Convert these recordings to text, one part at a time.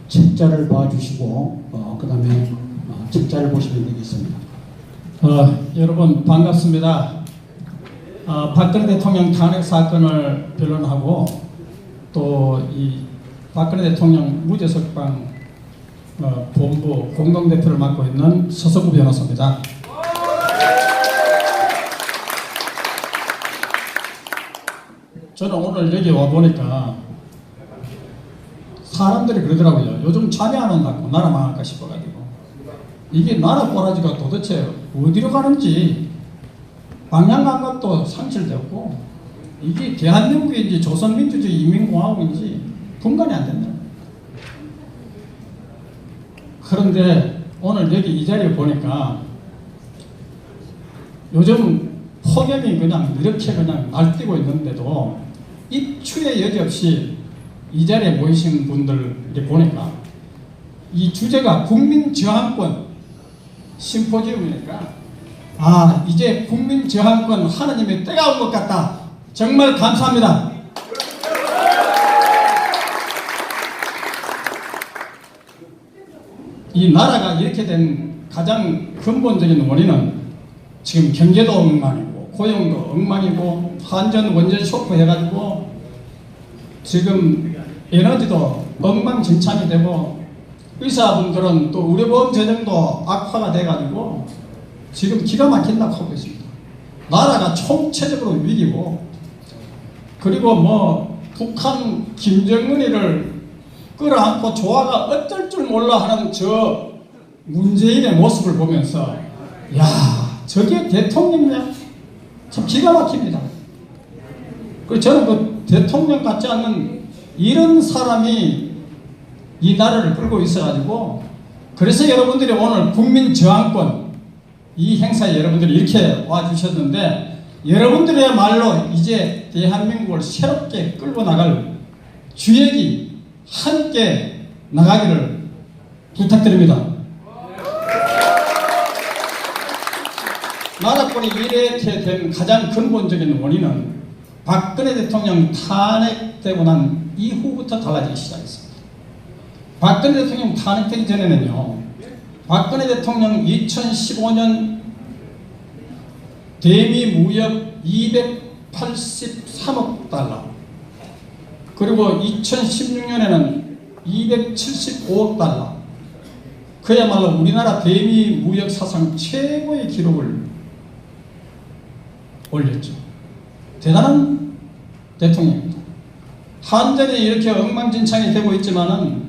책자를 봐주시고 그 다음에 책자를 보시면 되겠습니다. 여러분 반갑습니다. 박근혜 대통령 탄핵 사건을 변론하고 또 이 박근혜 대통령 무죄석방 본부 공동대표를 맡고 있는 서석구 변호사입니다. 저는 오늘 여기 와보니까 사람들이 그러더라고요. 요즘 잠이 안 온다고 나라 망할까 싶어가지고. 이게 나라 꼬라지가 도대체 어디로 가는지 방향 감각도 상실되었고, 이게 대한민국인지 조선민주주의 인민공화국인지 분간이 안 된다. 그런데 오늘 여기 이 자리에 보니까 요즘 폭염이 그냥 이렇게 그냥 날뛰고 있는데도 입추의 여지 없이 이 자리에 모이신 분들 보니까 이 주제가 국민저항권 심포지움이니까 이제 국민저항권 하느님의 때가 온 것 같다. 정말 감사합니다. 이 나라가 이렇게 된 가장 근본적인 원인은 지금 경제도 엉망이고 고용도 엉망이고 한전 원전 쇼크 해가지고 지금 에너지도 엉망진창이 되고 의사분들은 또 의료보험 재정도 악화가 돼가지고 지금 기가 막힌다고 하고 있습니다. 나라가 총체적으로 위기고, 그리고 뭐 북한 김정은이를 끌어안고 조화가 어쩔 줄 몰라 하는 저 문재인의 모습을 보면서 저게 대통령이냐? 참 기가 막힙니다. 저는 그 대통령 같지 않는 이런 사람이 이 나라를 끌고 있어가지고, 그래서 여러분들이 오늘 국민저항권 이 행사에 여러분들이 이렇게 와주셨는데, 여러분들의 말로 이제 대한민국을 새롭게 끌고 나갈 주역이 함께 나가기를 부탁드립니다. 나라권이 이렇게 된 가장 근본적인 원인은 박근혜 대통령 탄핵되고 난 이후부터 달라지기 시작했습니다. 박근혜 대통령 탄핵되기 전에는요, 박근혜 대통령 2015년 대미 무역 283억 달러, 그리고 2016년에는 275억 달러, 그야말로 우리나라 대미 무역 사상 최고의 기록을 올렸죠. 대단한 대통령입니다. 한전이 이렇게 엉망진창이 되고 있지만은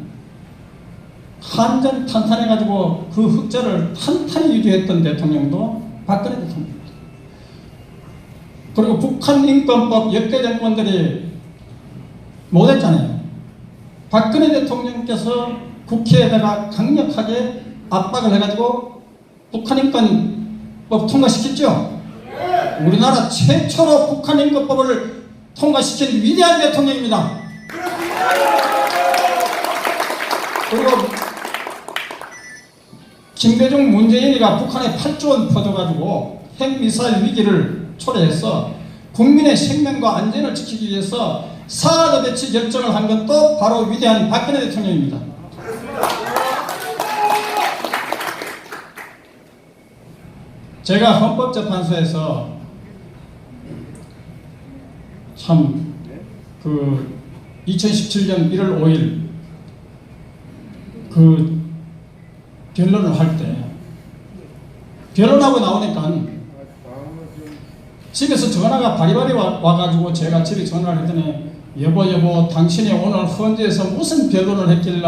한전 탄탄해가지고 그 흑자를 탄탄히 유지했던 대통령도 박근혜 대통령입니다. 그리고 북한 인권법 역대 정권들이 못했잖아요. 박근혜 대통령께서 국회에다가 강력하게 압박을 해가지고 북한 인권법 통과시켰죠. 우리나라 최초로 북한 인권법을 통과시킨 위대한 대통령입니다. 그리고 김대중 문재인이가 북한에 8조 원 퍼줘가지고 핵미사일 위기를 초래해서 국민의 생명과 안전을 지키기 위해서 사드 배치 결정을 한 것도 바로 위대한 박근혜 대통령입니다. 제가 헌법재판소에서 참 2017년 1월 5일 그 변론을 할 때 변론하고 나오니까 집에서 전화가 바리바리 와가지고 제가 집에 전화를 했더니 여보 당신이 오늘 헌재에서 무슨 변론을 했길래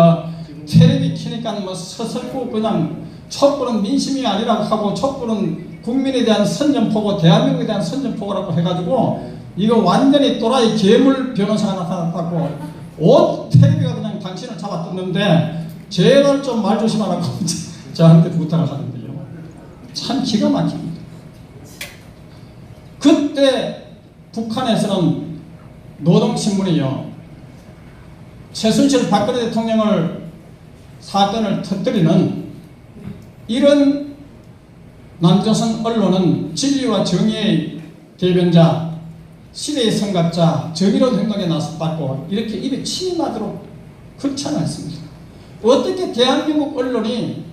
텔레비 키니까 뭐 서슬고 그냥 촛불은 민심이 아니라고 하고 촛불은 국민에 대한 선전포고 대한민국에 대한 선전포고라고 해가지고 이거 완전히 또라이 괴물 변호사가 나타났다고 온 텔레비가 그냥 당신을 잡아뜯는데 제발 좀 말 조심하라고 저한테 부탁을 하는데요. 참 기가 막힙니다. 그때 북한에서는 노동신문이요, 최순실 박근혜 대통령을 사건을 터뜨리는 이런 남조선 언론은 진리와 정의의 대변자, 시대의 성갑자, 정의로운 행동에 나섰다고 이렇게 입에 침이 나도록 극찬을 했습니다. 어떻게 대한민국 언론이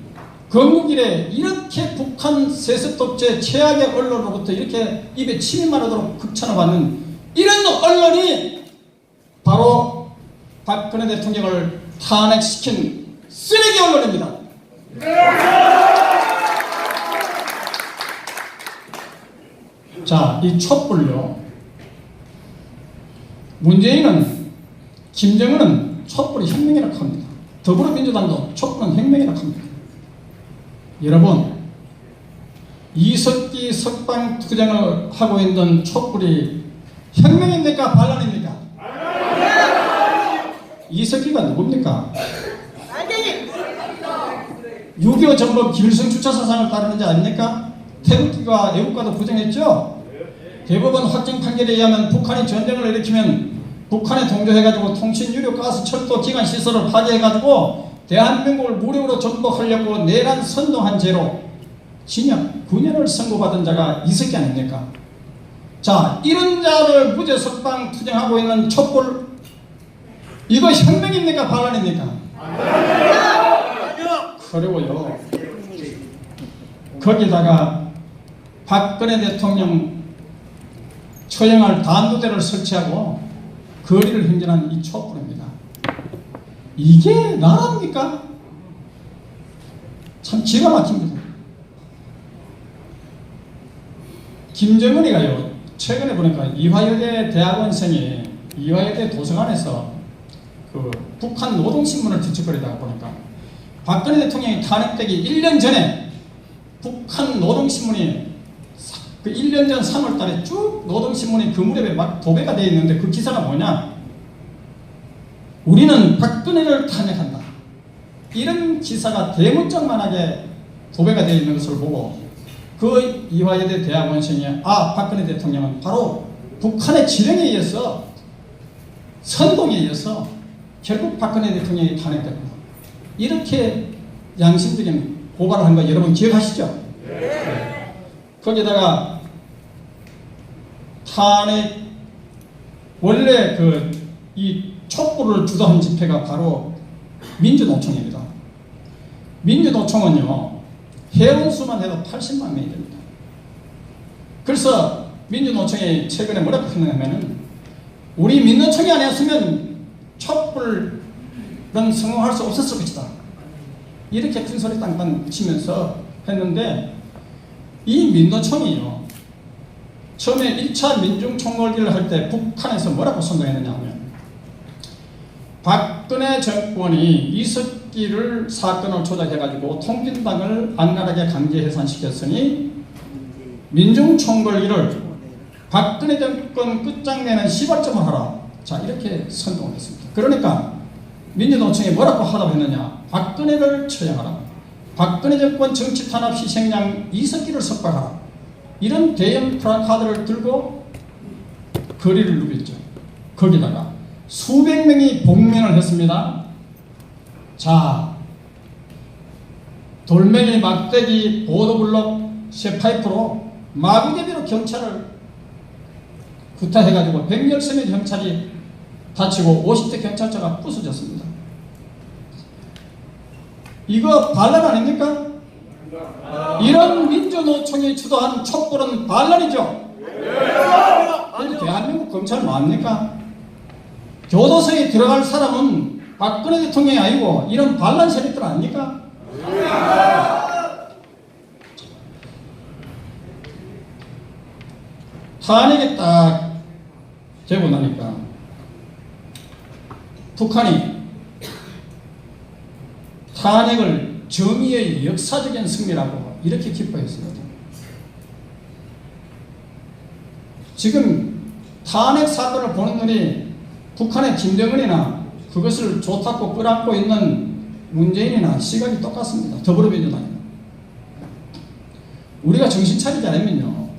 건국이래 이렇게 북한 세습독재 최악의 언론으로부터 이렇게 입에 침이 마르도록 극찬을 받는 이런 언론이 바로 박근혜 대통령을 탄핵시킨 쓰레기 언론입니다. 자, 이 촛불요. 문재인은, 김정은은 촛불이 혁명이라고 합니다. 더불어민주당도 촛불은 혁명이라고 합니다. 여러분, 이석기 석방 투쟁을 하고 있는 촛불이 혁명입니까? 반란입니까? 이석기가 누굽니까? 6.25 전범 김일성 주차 사상을 따르는지 아닙니까? 태극기가 애국가도 부정했죠? 대법원 확정 판결에 의하면 북한이 전쟁을 일으키면 북한에 동조해가지고 통신, 유료, 가스, 철도, 기관 시설을 파괴해가지고 대한민국을 무력으로 전복하려고 내란 선동한 죄로 징역 9년을 선고받은 자가 이석기 아닙니까? 자, 이런 자를 무죄 석방 투쟁하고 있는 촛불, 이거 혁명입니까? 반란입니까? 그리고요, 거기다가 박근혜 대통령 처형할 단두대를 설치하고 거리를 행진한 이 촛불입니다. 이게 나라입니까? 참 기가 막힙니다. 김정은이가요, 최근에 보니까 이화여대 대학원생이 이화여대 도서관에서 그 북한 노동신문을 뒤척거리다가 보니까 박근혜 대통령이 탄핵되기 1년 전에 북한 노동신문이 그 1년 전 3월 달에 쭉 노동신문이 그 무렵에 막 도배가 되어 있는데 그 기사가 뭐냐? 우리는 박근혜를 탄핵한다. 이런 기사가 대문짝만하게 도배가 되어 있는 것을 보고 그 이화여대 대학원생이 박근혜 대통령은 바로 북한의 지령에 의해서 선동에 의해서 결국 박근혜 대통령이 탄핵됐다. 이렇게 양심적인 고발을 한 거 여러분 기억하시죠? 네. 거기다가 탄핵 원래 이 촛불을 주도한 집회가 바로 민주노총입니다. 민주노총은요, 회원수만 해도 80만 명이 됩니다. 그래서 민주노총이 최근에 뭐라고 했냐면은 우리 민노총이 아니었으면 촛불은 성공할 수 없었을 것이다. 이렇게 큰 소리 땅땅 치면서 했는데 이 민노총이요, 처음에 1차 민중총궐기를 할 때 북한에서 뭐라고 선동했느냐 하면 박근혜 정권이 이석기를 사건을 조작해가지고 통진당을 악랄하게 강제 해산시켰으니 민중총궐기를 박근혜 정권 끝장내는 시발점을 하라. 자, 이렇게 선동을 했습니다. 그러니까 민주노총이 뭐라고 하다고 했느냐? 박근혜를 처형하라. 박근혜 정권 정치 탄압 희생양 이석기를 석방하라. 이런 대형 플래카드를 들고 거리를 누볐죠. 거기다가 수백 명이 복면을 했습니다. 자, 돌멩이, 막대기, 보도블록, 쇠파이프로 마구대비로 경찰을 구타해가지고 113명 경찰이 다치고 50대 경찰차가 부서졌습니다. 이거 반란 아닙니까? 이런 민주노총이 주도한 촛불은 반란이죠. 근데 대한민국 검찰 뭐합니까? 교도소에 들어갈 사람은 박근혜 대통령이 아니고 이런 반란 세력들 아닙니까? 탄핵이 딱 되고 나니까 북한이 탄핵을 정의의 역사적인 승리라고 이렇게 기뻐했습니다. 지금 탄핵 사건을 보는 눈이 북한의 김정은이나 그것을 좋다고 끌어안고 있는 문재인이나 시각이 똑같습니다. 더불어민주당이나. 우리가 정신 차리지 않으면요,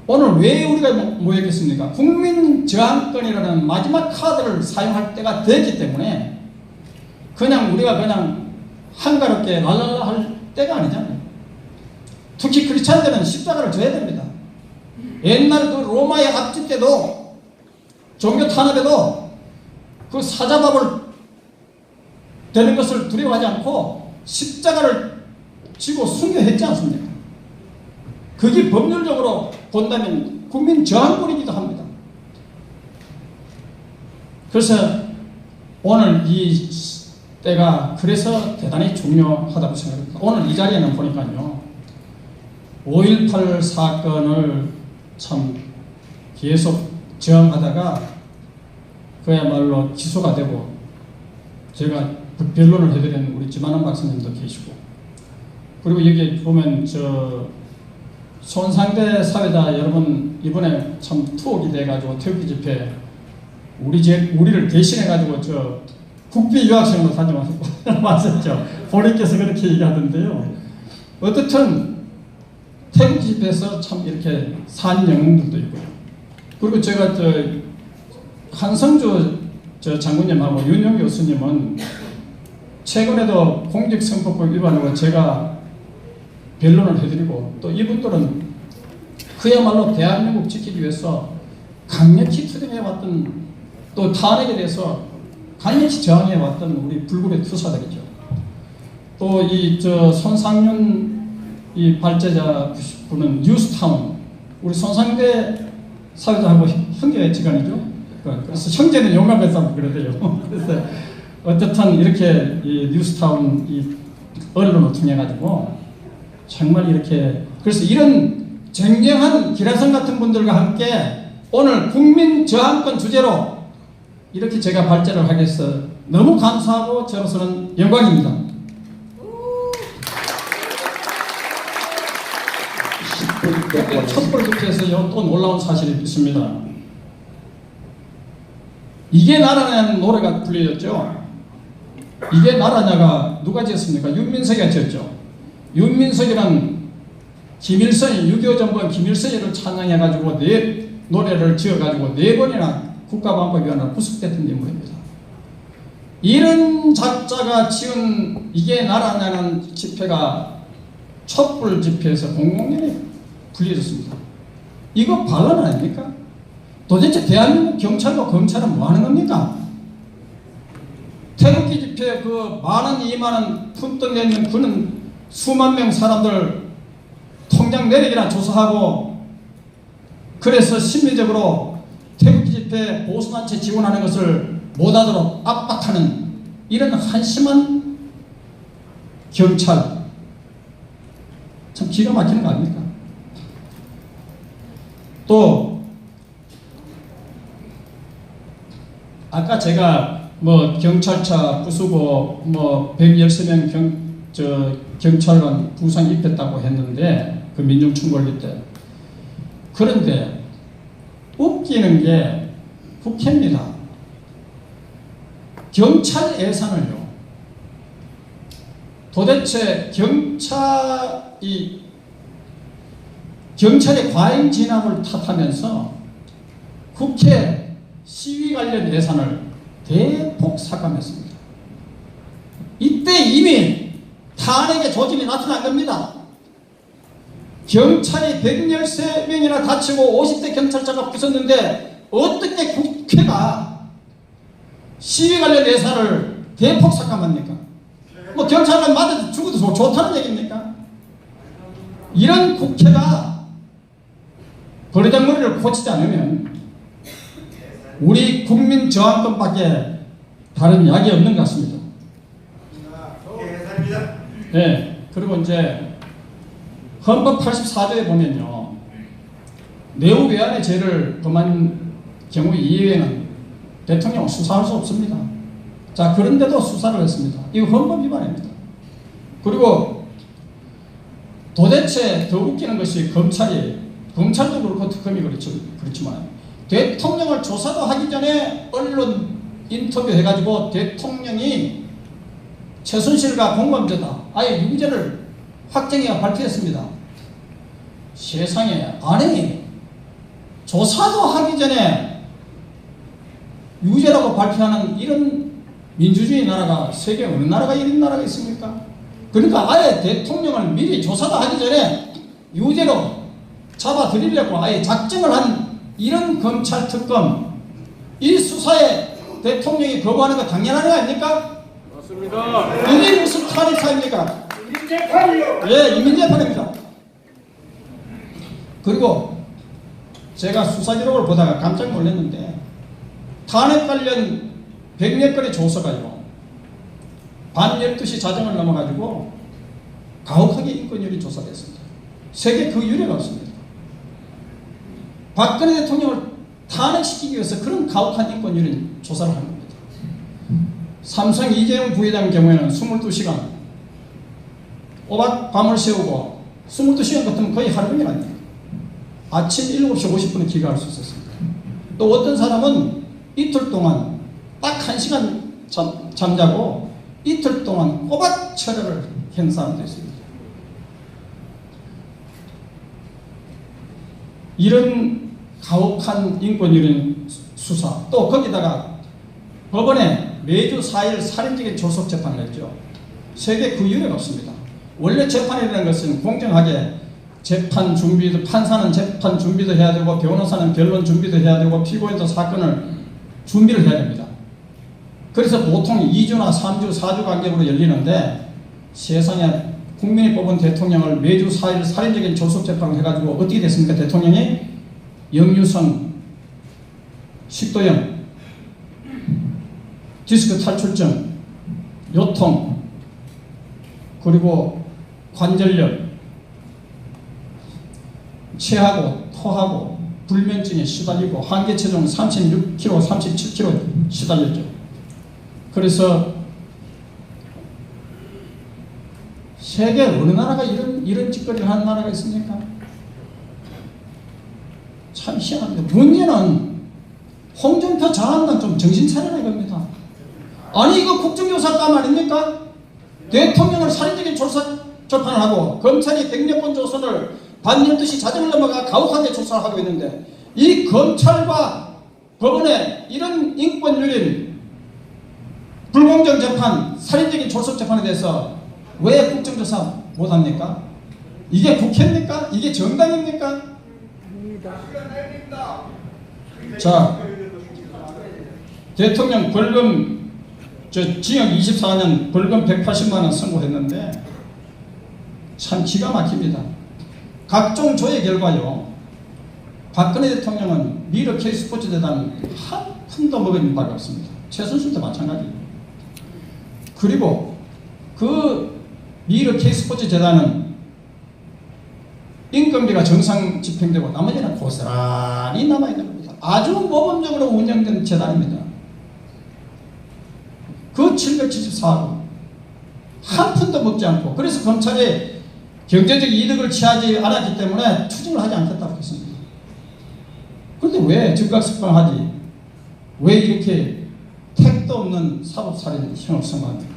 오늘 왜 우리가 모였겠습니까? 국민저항권이라는 마지막 카드를 사용할 때가 됐기 때문에 그냥 우리가 그냥 한가롭게 랄랄라 할 때가 아니잖아요. 특히 크리스찬들은 십자가를 져야 됩니다. 옛날 그 로마의 압제 때도 종교 탄압에도 그 사자밥을 되는 것을 두려워하지 않고 십자가를 지고 순교했지 않습니까? 그게 법률적으로 본다면 국민 저항권이기도 합니다. 그래서 오늘 이 때가 그래서 대단히 중요하다고 생각합니다. 오늘 이 자리에는 보니까요, 5.18 사건을 참 계속 저항하다가 그야말로 기소가 되고, 제가 변론을 해드린 우리 지만원 박사님도 계시고, 그리고 여기 보면 손상대 사회자 여러분 이번에 참 투옥이 돼가지고 태극기 집회 우리를 대신해가지고 국비 유학생으로 다녀왔었죠. 본인께서 그렇게 얘기하던데요. 어떻든 태극기 집회에서 참 이렇게 산 영웅들도 있고요. 그리고 제가 한성주 장군님하고 윤영 교수님은 최근에도 공직선거법 위반으로 제가 변론을 해드리고, 또 이분들은 그야말로 대한민국 지키기 위해서 강력히 투쟁해왔던, 또 탄핵에 대해서 강력히 저항해왔던 우리 불굴의 투사들이죠. 또 이 손상윤 이 발제자 분은 뉴스타운, 우리 손상대 사회자하고 형제지간이죠. 그래서 형제는 용감했다고 그러대요. 그래서 어쨌든 이렇게 이 뉴스타운 이 언론을 통해 가지고 정말 이렇게, 그래서 이런 쟁쟁한 기라성 같은 분들과 함께 오늘 국민 저항권 주제로 이렇게 제가 발제를 하게 해서 너무 감사하고 저로서는 영광입니다. 촛불 집회에서 또 놀라운 사실이 있습니다. 이게 나라냐는 노래가 불려졌죠. 이게 나라냐가 누가 지었습니까? 윤민석이가 지었죠. 윤민석이란 김일성이 6.25 정권 김일성이를 찬양해가지고 노래를 지어가지고 4번이나 국가반박위원회로 구속됐던 인물입니다. 이런 작자가 지은 이게 나라냐는 집회가 촛불 집회에서 공공연히 불려졌습니다. 이거 반란 아닙니까? 도대체 대한민국 경찰과 검찰은 뭐 하는 겁니까? 태극기 집회 그 10,000원, 20,000원 푼돈 내는 그는 수만 명 사람들 통장 내리기나 조사하고, 그래서 심리적으로 태극기 집회 보수단체 지원하는 것을 못하도록 압박하는 이런 한심한 경찰, 참 기가 막히는 거 아닙니까? 또 아까 제가 뭐 경찰차 부수고 뭐 113명 경찰관 부상 입혔다고 했는데, 그 민중총궐기 때. 그런데 웃기는 게 국회입니다. 경찰 예산을요, 도대체 경찰의 과잉 진압을 탓하면서 국회 시위 관련 예산을 대폭 삭감했습니다. 이때 이미 탄핵의 조짐이 나타난 겁니다. 경찰이 113명이나 다치고 50대 경찰차가 부쉈는데 어떻게 국회가 시위 관련 예산을 대폭 삭감합니까? 뭐 경찰관 맞아도 죽어도 좋다는 얘기입니까? 이런 국회가 버르장머리를 고치지 않으면 우리 국민 저항권밖에 다른 약이 없는 것 같습니다. 네, 그리고 이제 헌법 84조에 보면요, 내후외환의 죄를 범한 경우 이외에는 대통령은 수사할 수 없습니다. 자, 그런데도 수사를 했습니다. 이거 헌법 위반입니다. 그리고 도대체 더 웃기는 것이 검찰도 그렇고 특검이 그렇지만 대통령을 조사도 하기 전에 언론 인터뷰 해가지고 대통령이 최순실과 공범죄다, 아예 유죄를 확정해가 발표했습니다. 세상에, 아니 조사도 하기 전에 유죄라고 발표하는 이런 민주주의 나라가 세계 어느 나라가 이런 나라가 있습니까? 그러니까 아예 대통령을 미리 조사도 하기 전에 유죄로 잡아들이려고 아예 작정을 한 이런 검찰 특검, 이 수사에 대통령이 거부하는 거 당연한 거 아닙니까? 맞습니다. 이게 무슨 탄핵사입니까? 인민재판이요. 예, 이민재판입니다. 그리고 제가 수사 기록을 보다가 깜짝 놀랐는데 탄핵 관련 100여 건의 조서가요. 밤 12시 자정을 넘어가지고 가혹하게 인권유린 조사됐습니다. 세계 그 유례가 없습니다. 박근혜 대통령을 탄핵시키기 위해서 그런 가혹한 인권유린 조사를 한 겁니다. 삼성 이재용 부회장 경우에는 22시간 꼬박 밤을 새우고 22시간 같으면 거의 하루 종일 아닙니까? 아침 7시 50분에 귀가할 수 있었습니다. 또 어떤 사람은 이틀 동안 딱 1시간 잠자고 이틀 동안 꼬박 철회를 한 사람도 있습니다. 이런 가혹한 인권유린 수사, 또 거기다가 법원에 매주 4일 살인적인 졸속 재판을 했죠. 세계 그 유례가 없습니다. 원래 재판이라는 것은 공정하게 재판 준비도, 판사는 재판 준비도 해야 되고 변호사는 변론 준비도 해야 되고 피고인도 사건을 준비를 해야 됩니다. 그래서 보통 2주나 3주, 4주 간격으로 열리는데 세상에 국민이 뽑은 대통령을 매주 4일 살인적인 졸속 재판을 해가지고 어떻게 됐습니까? 대통령이 역류성 식도염, 디스크 탈출증, 요통, 그리고 관절염, 체하고 토하고 불면증에 시달리고 한계체중 36kg, 37kg 시달렸죠. 그래서 세계 어느 나라가 이런 짓거리를 하는 나라가 있습니까? 참 희한합니다. 문제는 홍준표 장관은 좀 정신 차려라 이겁니다. 아니 이거 국정조사감 아닙니까? 대통령을 살인적인 조사 재판을 하고 검찰이 100여 건 조선을 밤 12시 자정을 넘어가 가혹하게 조사를 하고 있는데 이 검찰과 법원의 이런 인권유린 불공정 재판, 살인적인 졸속 재판에 대해서 왜 국정조사 못합니까? 이게 국회입니까? 이게 정당입니까? 자, 대통령 벌금 징역 24년 벌금 180만 원 선고했는데 참 기가 막힙니다. 각종 조회 결과요. 박근혜 대통령은 미르 K스포츠 재단 한 푼도 먹은 바가 없습니다. 최순실도 마찬가지. 그리고 그 미르 K스포츠 재단은 인건비가 정상 집행되고 나머지는 고스란히 남아있는 겁니다. 아주 모범적으로 운영된 재단입니다. 그 774억 한 푼도 먹지 않고 그래서 검찰이 경제적 이득을 취하지 않았기 때문에 추징을 하지 않겠다고 했습니다. 그런데 왜 즉각석방하지? 왜 이렇게 택도 없는 사법살인형을 선고합니까?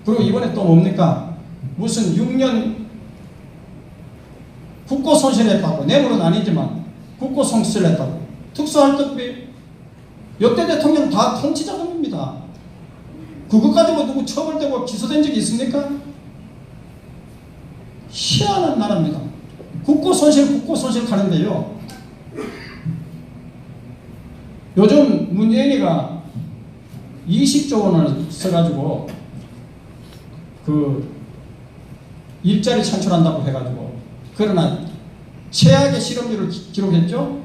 그리고 이번에 또 뭡니까? 무슨 6년 국고손실했다고, 뇌물은 아니지만 국고손실했다고, 특수활동비, 역대 대통령 다 통치자금입니다. 그것 가지고 누구 처벌되고 기소된 적이 있습니까? 희한한 나라입니다. 국고손실 하는데요. 요즘 문재인이가 20조 원을 써가지고 그 일자리 창출한다고 해가지고 그러나 최악의 실업률을 기록했죠.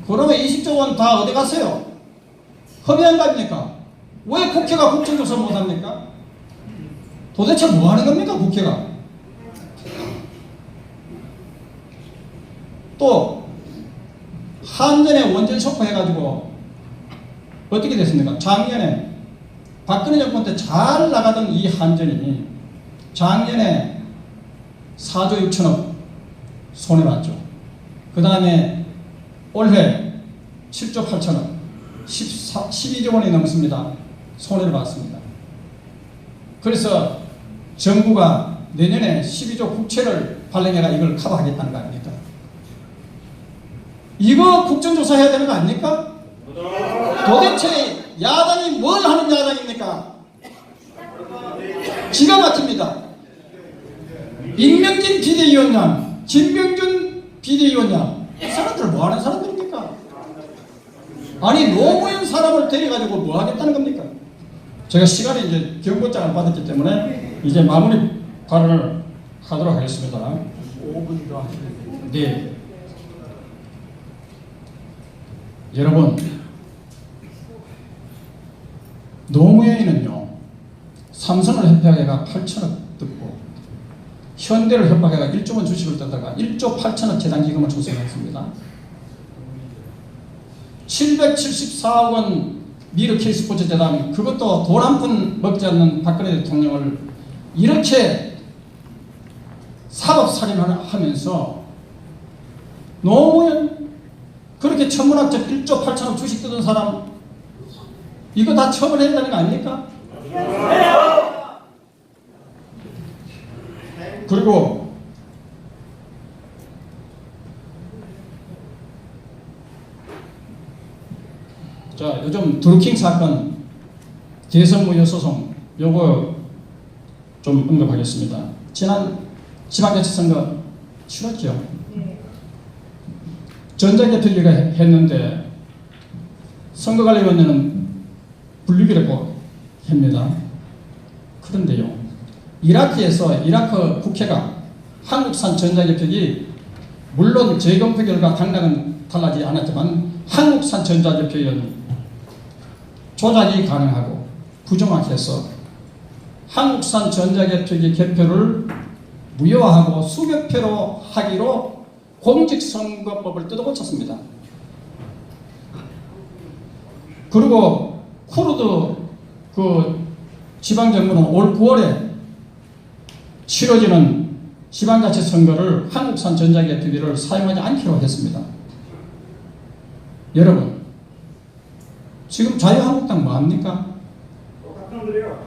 그러면 20조 원 다 어디 갔어요? 협의한 거 아닙니까? 왜 국회가 국정조사 못합니까? 도대체 뭐 하는 겁니까 국회가? 또 한전에 원전 셔커 해가지고 어떻게 됐습니까? 작년에 박근혜 정권 때 잘 나가던 이 한전이 작년에 4조 6천억 손해봤죠. 그 다음에 올해 7조 8천억 12조 원이 넘습니다. 손해를 봤습니다. 그래서 정부가 내년에 12조 국채를 발행해가 이걸 커버하겠다는 거 아닙니까? 이거 국정조사 해야 되는 거 아닙니까? 도대체 야당이 뭘 하는 야당입니까? 기가 막힙니다. 임명진 비대위원장, 김병준 비대위원장, 이 사람들 뭐 하는 사람들입니까? 아니 노무현 사람을 데려가지고 뭐 하겠다는 겁니까? 제가 시간이 이제 경고장을 받았기 때문에 이제 마무리 발언을 하도록 하겠습니다. 5분 더 하시면 네. 여러분, 노무현이는요, 삼성을 협박해가 8천억 뜯고, 현대를 협박해가 1조원 주식을 뜯다가 1조 8천억 재단기금을 조성했습니다. 774억 원 미르 K스포츠 재단, 그것도 돈 한 푼 먹지 않는 박근혜 대통령을 이렇게 사법살인을 하면서 노무현 그렇게 천문학적 1조 8천억 주식 뜯은 사람 이거 다 처벌해야 되는 거 아닙니까? 그리고 자, 요즘 드루킹 사건 대선무효 소송 요거 좀 언급하겠습니다. 지난 지방자치선거 치렀죠. 전자개표기가 했는데 선거관리위원회는 분류기라고 합니다. 그런데요, 이라크에서 이라크 국회가 한국산 전자개표기 물론 재검표 결과 당락은 달라지지 않았지만 한국산 전자개표기는 조작이 가능하고 부정확해서 한국산 전자개표기 개표를 무효화하고 수개표로 하기로 공직선거법을 뜯어고쳤습니다. 그리고 쿠르드 그 지방정부는 올 9월에 치러지는 지방자치선거를 한국산 전자개표기를 사용하지 않기로 했습니다. 여러분, 지금 자유한국당 뭐합니까? 똑같은 놈들이요.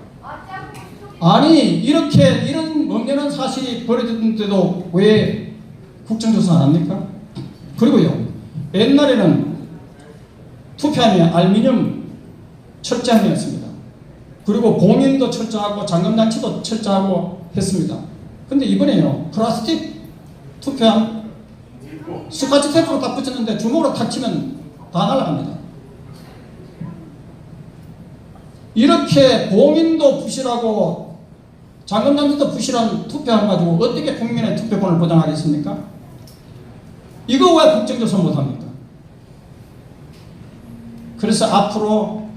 아니, 이렇게 이런 엄연한 사실이 벌어졌는데도 왜 국정조사 안 합니까? 그리고요, 옛날에는 투표함이 알루미늄 철제함이었습니다. 그리고 봉인도 철저하고 잠금장치도 철저하고 했습니다. 근데 이번에요, 플라스틱 투표함 스카치 테이프로 딱 붙였는데 주먹으로 탁 치면 다 날아갑니다. 이렇게 봉인도 부실하고 잠금장치도 부실한 투표함 가지고 어떻게 국민의 투표권을 보장하겠습니까? 이거 왜 국정조사 못합니까? 그래서 앞으로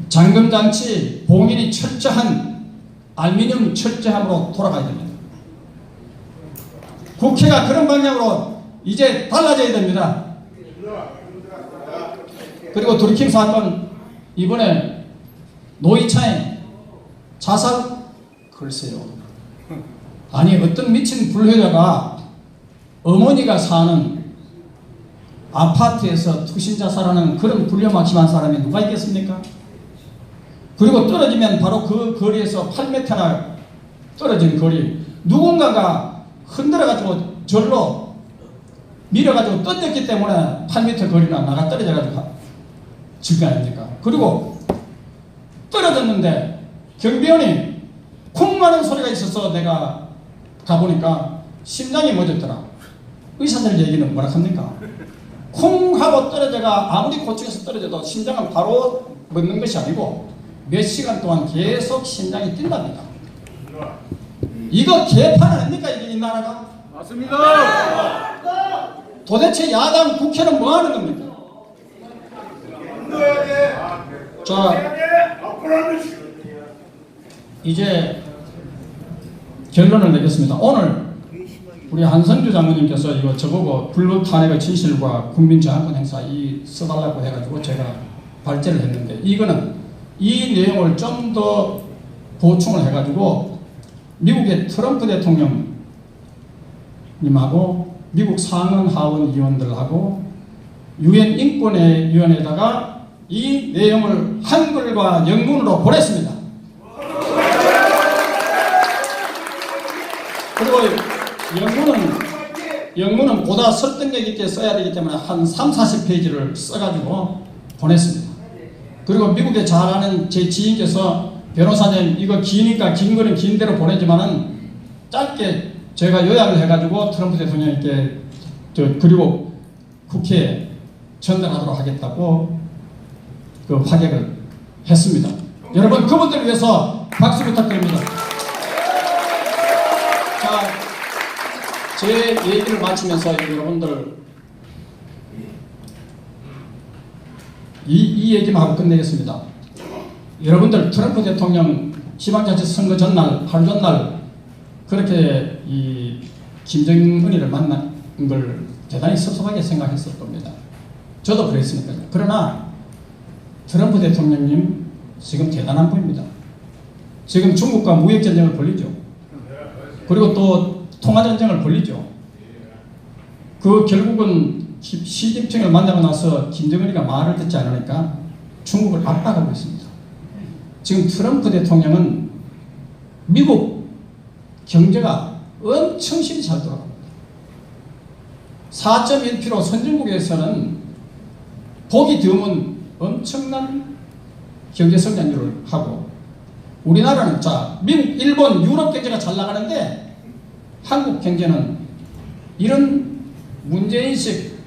잠금장치 봉인이 철저한 알루미늄 철제함으로 돌아가야 됩니다. 국회가 그런 방향으로 이제 달라져야 됩니다. 그리고 드루킹 사건 이번에 노이차인 자살? 글쎄요. 아니, 어떤 미친 불효자가 어머니가 사는 아파트에서 투신 자살하는 그런 불효막심한 사람이 누가 있겠습니까? 그리고 떨어지면 바로 그 거리에서 8m나 떨어진 거리, 누군가가 흔들어가지고 절로 밀어가지고 던졌기 때문에 8m 거리나 나가 떨어져가지고 질 거 아닙니까? 그리고 떨어졌는데 경비원이 쿵 하는 소리가 있어서 내가 가보니까 심장이 멎었더라. 의사들 얘기는 뭐라 합니까? 쿵 하고 떨어져가 아무리 고축해서 떨어져도 심장은 바로 멎는 것이 아니고 몇 시간 동안 계속 심장이 뛴답니다. 이거 개판 아닙니까? 이게 이 나라가? 맞습니다. 도대체 야당 국회는 뭐 하는 겁니까? 자, 이제 결론을 내겠습니다. 오늘 우리 한성주 장로님께서 이거 저보고 불법 탄핵의 진실과 국민 저항권 행사 이 써달라고 해가지고 제가 발제를 했는데, 이거는 이 내용을 좀 더 보충을 해가지고 미국의 트럼프 대통령님하고 미국 상원 하원 의원들하고 유엔 인권위원회에다가 이 내용을 한글과 영문으로 보냈습니다. 그리고 영문은 보다 설득력 있게 써야 되기 때문에 한 30-40페이지를 써가지고 보냈습니다. 그리고 미국에 잘 아는 제 지인께서 변호사님 이거 기니까 긴 거는 긴 대로 보내지만은 짧게 제가 요약을 해가지고 트럼프 대통령님께 그리고 국회에 전달하도록 하겠다고 그 파격을 했습니다. 여러분 그분들을 위해서 박수 부탁드립니다. 자, 제 얘기를 마치면서 여러분들 이 얘기만 하고 끝내겠습니다. 여러분들 트럼프 대통령 지방자치 선거 전날, 하루 전날 그렇게 이 김정은이를 만난 걸 대단히 섭섭하게 생각했을 겁니다. 저도 그랬으니까요. 그러나 트럼프 대통령님 지금 대단한 분입니다. 지금 중국과 무역전쟁을 벌리죠. 그리고 또 통화전쟁을 벌리죠. 그 결국은 시진핑을 만나고 나서 김정은이가 말을 듣지 않으니까 중국을 압박하고 있습니다. 지금 트럼프 대통령은 미국 경제가 엄청나게 잘 돌아갑니다. 4.1% 선진국에서는 보기 드문 엄청난 경제 성장률을 하고 우리나라는 자 미국, 일본, 유럽 경제가 잘 나가는데 한국 경제는 이런 문제인식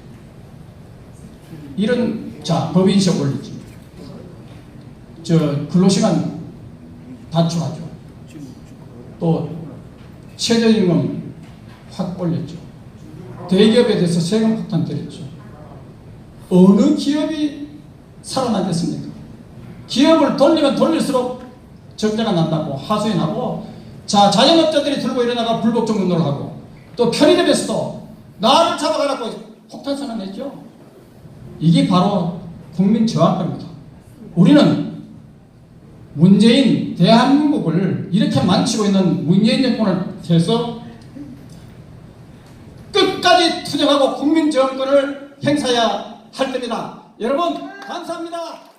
이런 자 법인식 올리죠. 저 근로시간 단축하죠. 또 최저임금 확 올렸죠. 대기업에 대해서 세금 폭탄 때렸죠. 어느 기업이 살아나겠습니까? 기업을 돌리면 돌릴수록 적자가 난다고 하소연하고 자 자영업자들이 들고 일어나가 불법적 운동을 하고 또 편의점에서도 나를 잡아가라고 폭탄 선언했죠. 이게 바로 국민 저항입니다. 우리는 문재인 대한민국을 이렇게 망치고 있는 문재인 정권을 해서 끝까지 투쟁하고 국민 저항권을 행사해야 할 때입니다. 여러분 감사합니다.